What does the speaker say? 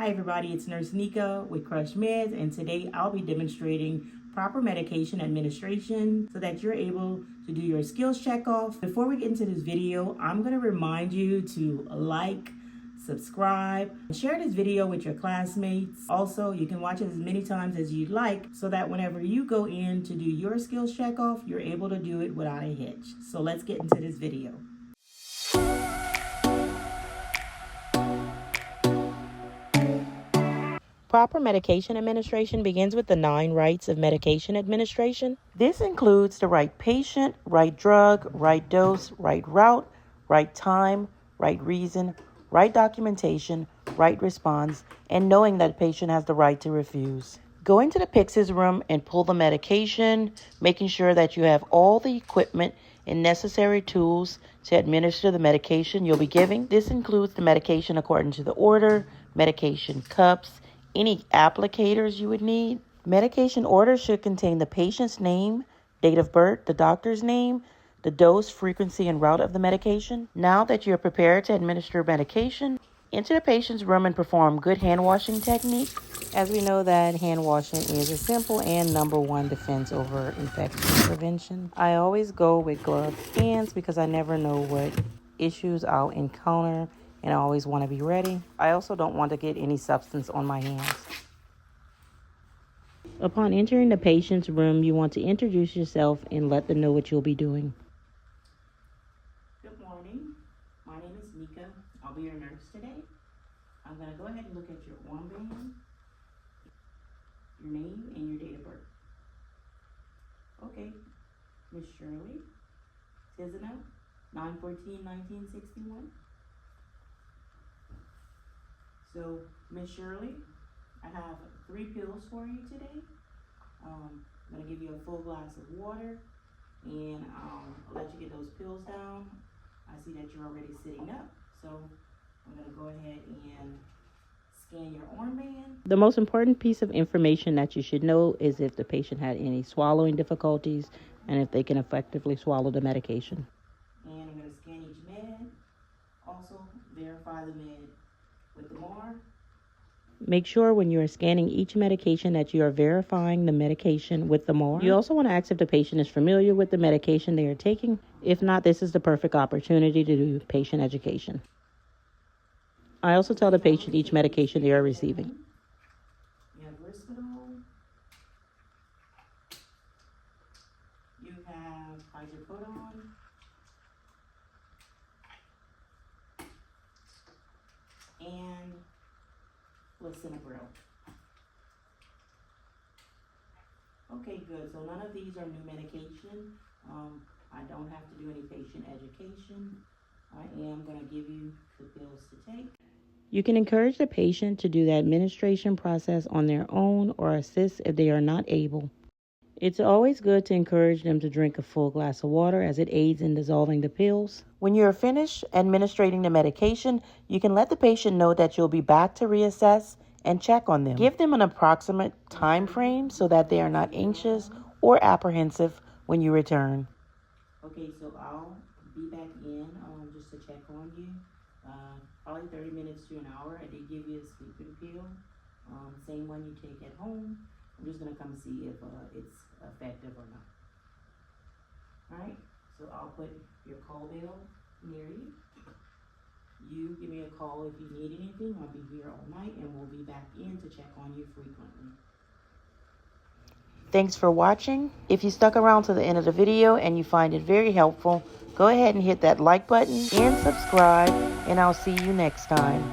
Hi everybody, it's Nurse Nika with Crush Meds, and today I'll be demonstrating proper medication administration so that you're able to do your skills check off. Before we get into this video, I'm going to remind you to like, subscribe, and share this video with your classmates. Also, you can watch it as many times as you'd like so that whenever you go in to do your skills check off, you're able to do it without a hitch. So let's get into this video. Proper medication administration begins with the 9 rights of medication administration. This includes the right patient, right drug, right dose, right route, right time, right reason, right documentation, right response, and knowing that patient has the right to refuse. Going to the Pyxis room and pull the medication, making sure that you have all the equipment and necessary tools to administer the medication you'll be giving. This includes the medication according to the order, medication cups, any applicators you would need. Medication order should contain the patient's name, date of birth, the doctor's name, the dose, frequency, and route of the medication. Now that you're prepared to administer medication, enter the patient's room and perform good hand washing technique. As we know that hand washing is a simple and #1 defense over infection prevention. I always go with gloved hands because I never know what issues I'll encounter, and I always want to be ready. I also don't want to get any substance on my hands. Upon entering the patient's room, you want to introduce yourself and let them know what you'll be doing. Good morning. My name is Nika. I'll be your nurse today. I'm going to go ahead and look at your armband, your name, and your date of birth. Okay. Miss Shirley Tizano, 9/14/1961. So, Miss Shirley, I have 3 pills for you today. I'm going to give you a full glass of water, and I'll let you get those pills down. I see that you're already sitting up, so I'm going to go ahead and scan your armband. The most important piece of information that you should know is if the patient had any swallowing difficulties and if they can effectively swallow the medication. And I'm going to scan each med. Also, verify the med with the MAR. Make sure when you are scanning each medication that you are verifying the medication with the MAR. You also want to ask if the patient is familiar with the medication they are taking. If not, this is the perfect opportunity to do patient education. I also tell the patient each medication they are receiving. You have Risperdal. You have hydrocodone. And lisinopril. Okay, good. So none of these are new medication. I don't have to do any patient education. I am going to give you the pills to take. You can encourage the patient to do the administration process on their own or assist if they are not able. It's always good to encourage them to drink a full glass of water as it aids in dissolving the pills. When you're finished administrating the medication, you can let the patient know that you'll be back to reassess and check on them. Give them an approximate time frame so that they are not anxious or apprehensive when you return. Okay, so I'll be back in just to check on you. Probably 30 minutes to an hour. I did give you a sleeping pill, same one you take at home. I'm just going to come see if it's effective or not. Alright, so I'll put your call bell near you. You give me a call if you need anything. I'll be here all night, and we'll be back in to check on you frequently. Thanks for watching. If you stuck around to the end of the video and you find it very helpful, go ahead and hit that like button and subscribe, and I'll see you next time.